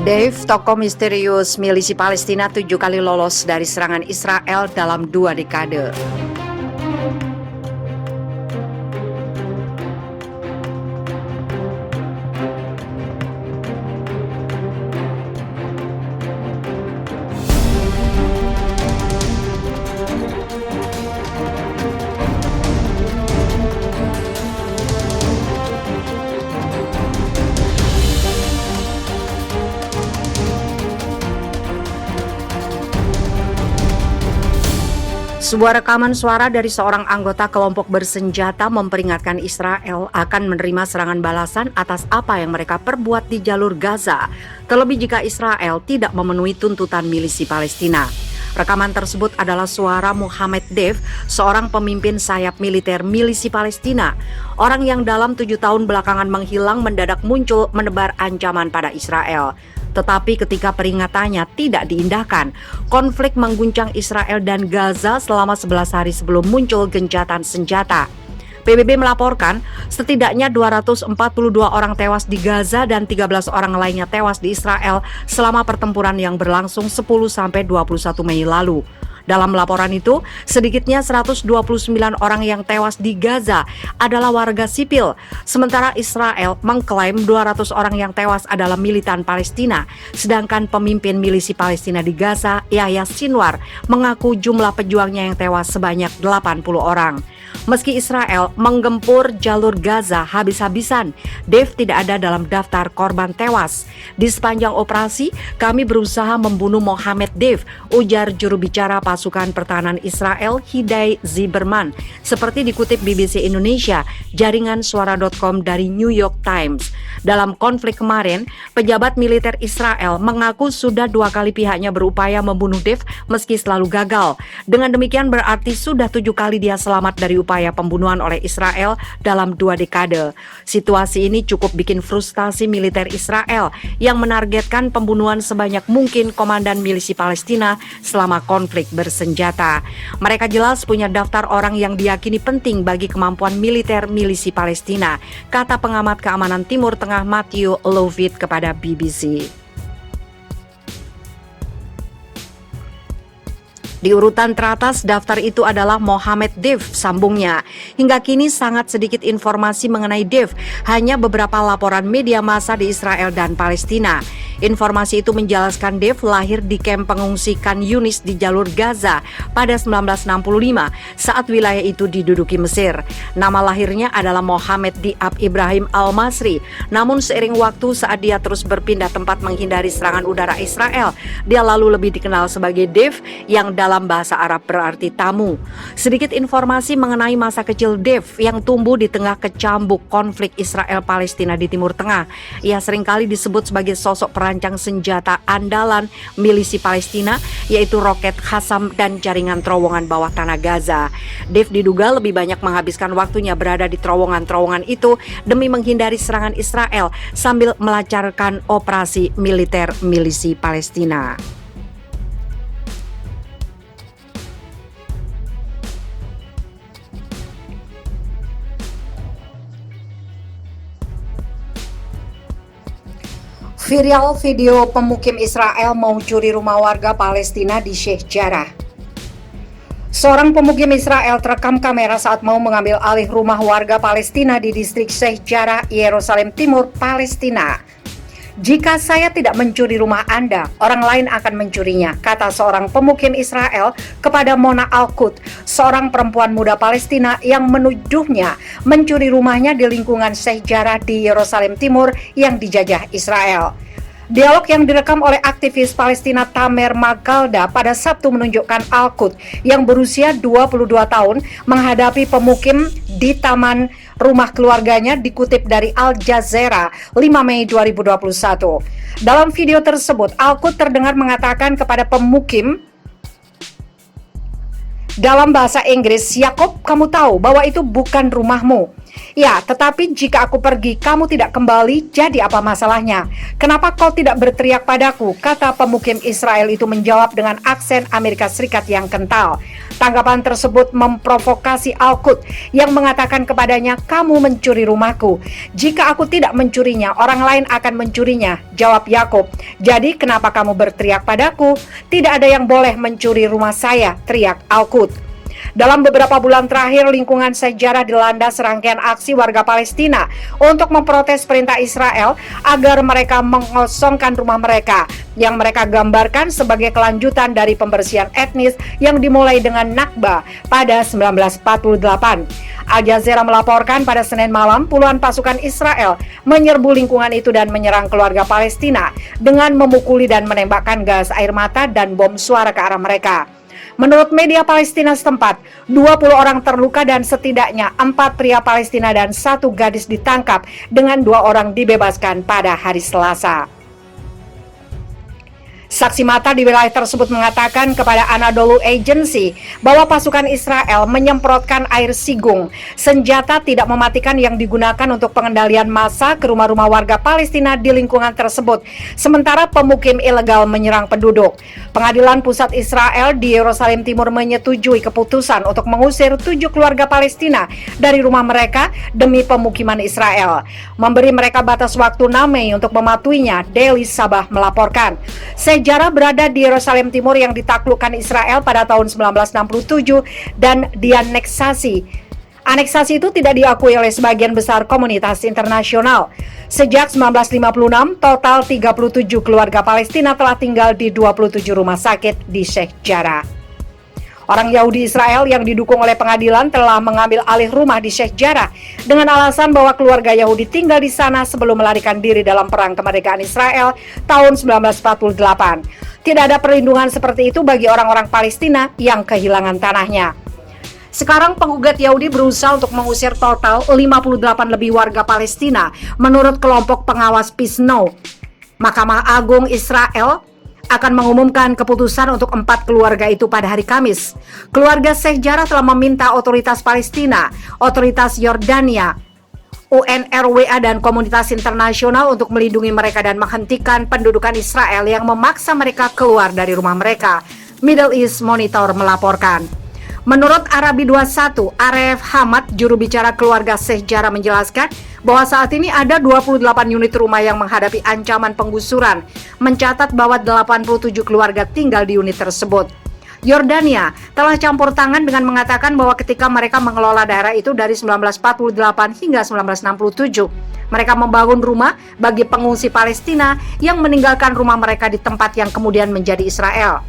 Dave, tokoh misterius milisi Palestina 7 kali lolos dari serangan Israel dalam 2 dekade. Sebuah rekaman suara dari seorang anggota kelompok bersenjata memperingatkan Israel akan menerima serangan balasan atas apa yang mereka perbuat di jalur Gaza, terlebih jika Israel tidak memenuhi tuntutan milisi Palestina. Rekaman tersebut adalah suara Mohammed Deif, seorang pemimpin sayap militer milisi Palestina. Orang yang dalam 7 tahun belakangan menghilang mendadak muncul menebar ancaman pada Israel. Tetapi ketika peringatannya tidak diindahkan, konflik mengguncang Israel dan Gaza selama 11 hari sebelum muncul gencatan senjata. PBB melaporkan setidaknya 242 orang tewas di Gaza dan 13 orang lainnya tewas di Israel selama pertempuran yang berlangsung 10-21 Mei lalu. Dalam laporan itu, sedikitnya 129 orang yang tewas di Gaza adalah warga sipil, sementara Israel mengklaim 200 orang yang tewas adalah militan Palestina, sedangkan pemimpin milisi Palestina di Gaza, Yahya Sinwar, mengaku jumlah pejuangnya yang tewas sebanyak 80 orang. Meski Israel menggempur jalur Gaza habis-habisan, Deif tidak ada dalam daftar korban tewas. Di sepanjang operasi, kami berusaha membunuh Mohammed Deif, ujar juru bicara pasukan pertahanan Israel Hidai Ziberman, seperti dikutip BBC Indonesia, jaringan suara.com dari New York Times. Dalam konflik kemarin, pejabat militer Israel mengaku sudah 2 kali pihaknya berupaya membunuh Deif meski selalu gagal. Dengan demikian berarti sudah 7 kali dia selamat dari upaya pembunuhan oleh Israel dalam 2 dekade. Situasi ini cukup bikin frustasi militer Israel yang menargetkan pembunuhan sebanyak mungkin komandan milisi Palestina selama konflik bersenjata. Mereka jelas punya daftar orang yang diyakini penting bagi kemampuan militer milisi Palestina, kata pengamat keamanan Timur Tengah Matthew Lovitt kepada BBC. Di urutan teratas daftar itu adalah Mohammed Deif, sambungnya. Hingga kini sangat sedikit informasi mengenai Deif, hanya beberapa laporan media massa di Israel dan Palestina. Informasi itu menjelaskan Deif lahir di kamp pengungsi Khan Yunis di jalur Gaza pada 1965 saat wilayah itu diduduki Mesir. Nama lahirnya adalah Mohammed Diab Ibrahim Al-Masri. Namun seiring waktu saat dia terus berpindah tempat menghindari serangan udara Israel, dia lalu lebih dikenal sebagai Deif yang dalam bahasa Arab berarti tamu. Sedikit informasi mengenai masa kecil Deif yang tumbuh di tengah kecambuk konflik Israel-Palestina di Timur Tengah. Ia seringkali disebut sebagai sosok perancang senjata andalan milisi Palestina, yaitu roket Qassam dan jaringan terowongan bawah tanah Gaza. Deif diduga lebih banyak menghabiskan waktunya berada di terowongan-terowongan itu demi menghindari serangan Israel sambil melancarkan operasi militer milisi Palestina. Viral video pemukim Israel mau curi rumah warga Palestina di Sheikh Jarrah. Seorang pemukim Israel terekam kamera saat mau mengambil alih rumah warga Palestina di distrik Sheikh Jarrah, Yerusalem Timur, Palestina. "Jika saya tidak mencuri rumah Anda, orang lain akan mencurinya," kata seorang pemukim Israel kepada Mona Al-Qud, seorang perempuan muda Palestina yang menuduhnya mencuri rumahnya di lingkungan Sheikh Jarrah di Yerusalem Timur yang dijajah Israel. Dialog yang direkam oleh aktivis Palestina Tamer Magalda pada Sabtu menunjukkan Al-Qud yang berusia 22 tahun menghadapi pemukim di taman rumah keluarganya, dikutip dari Al Jazeera 5 Mei 2021. Dalam video tersebut, Al-Qud terdengar mengatakan kepada pemukim dalam bahasa Inggris, "Yakob, kamu tahu bahwa itu bukan rumahmu." Ya, tetapi jika aku pergi, kamu tidak kembali, jadi apa masalahnya? Kenapa kau tidak berteriak padaku? Kata pemukim Israel itu menjawab dengan aksen Amerika Serikat yang kental. Tanggapan tersebut memprovokasi Al-Quds yang mengatakan kepadanya, kamu mencuri rumahku. Jika aku tidak mencurinya, orang lain akan mencurinya, jawab Yakub. Jadi kenapa kamu berteriak padaku? Tidak ada yang boleh mencuri rumah saya, teriak Al-Quds. Dalam beberapa bulan terakhir, lingkungan sejarah dilanda serangkaian aksi warga Palestina untuk memprotes perintah Israel agar mereka mengosongkan rumah mereka, yang mereka gambarkan sebagai kelanjutan dari pembersihan etnis yang dimulai dengan Nakba pada 1948. Al Jazeera melaporkan pada Senin malam puluhan pasukan Israel menyerbu lingkungan itu dan menyerang keluarga Palestina dengan memukuli dan menembakkan gas air mata dan bom suara ke arah mereka. Menurut media Palestina setempat, 20 orang terluka dan setidaknya 4 pria Palestina dan 1 gadis ditangkap dengan 2 orang dibebaskan pada hari Selasa. Saksi mata di wilayah tersebut mengatakan kepada Anadolu Agency bahwa pasukan Israel menyemprotkan air sigung, senjata tidak mematikan yang digunakan untuk pengendalian massa ke rumah-rumah warga Palestina di lingkungan tersebut, sementara pemukim ilegal menyerang penduduk. Pengadilan Pusat Israel di Yerusalem Timur menyetujui keputusan untuk mengusir 7 keluarga Palestina dari rumah mereka demi pemukiman Israel, memberi mereka batas waktu 6 Mei untuk mematuhinya, Daily Sabah melaporkan. Sejarah berada di Yerusalem Timur yang ditaklukkan Israel pada tahun 1967 dan dianeksasi. Aneksasi itu tidak diakui oleh sebagian besar komunitas internasional. Sejak 1956, total 37 keluarga Palestina telah tinggal di 27 rumah sakit di Sheikh Jarrah. Orang Yahudi Israel yang didukung oleh pengadilan telah mengambil alih rumah di Sheikh Jarrah dengan alasan bahwa keluarga Yahudi tinggal di sana sebelum melarikan diri dalam Perang Kemerdekaan Israel tahun 1948. Tidak ada perlindungan seperti itu bagi orang-orang Palestina yang kehilangan tanahnya. Sekarang penggugat Yahudi berusaha untuk mengusir total 58 lebih warga Palestina menurut kelompok pengawas Peace Now. Mahkamah Agung Israel akan mengumumkan keputusan untuk 4 keluarga itu pada hari Kamis. Keluarga Sheikh Jarrah telah meminta otoritas Palestina, otoritas Yordania, UNRWA dan komunitas internasional untuk melindungi mereka dan menghentikan pendudukan Israel yang memaksa mereka keluar dari rumah mereka, Middle East Monitor melaporkan. Menurut Arabi 21, Aref Hamad, juru bicara keluarga Sheikh Jarrah menjelaskan bahwa saat ini ada 28 unit rumah yang menghadapi ancaman penggusuran, mencatat bahwa 87 keluarga tinggal di unit tersebut. Yordania telah campur tangan dengan mengatakan bahwa ketika mereka mengelola daerah itu dari 1948 hingga 1967, mereka membangun rumah bagi pengungsi Palestina yang meninggalkan rumah mereka di tempat yang kemudian menjadi Israel.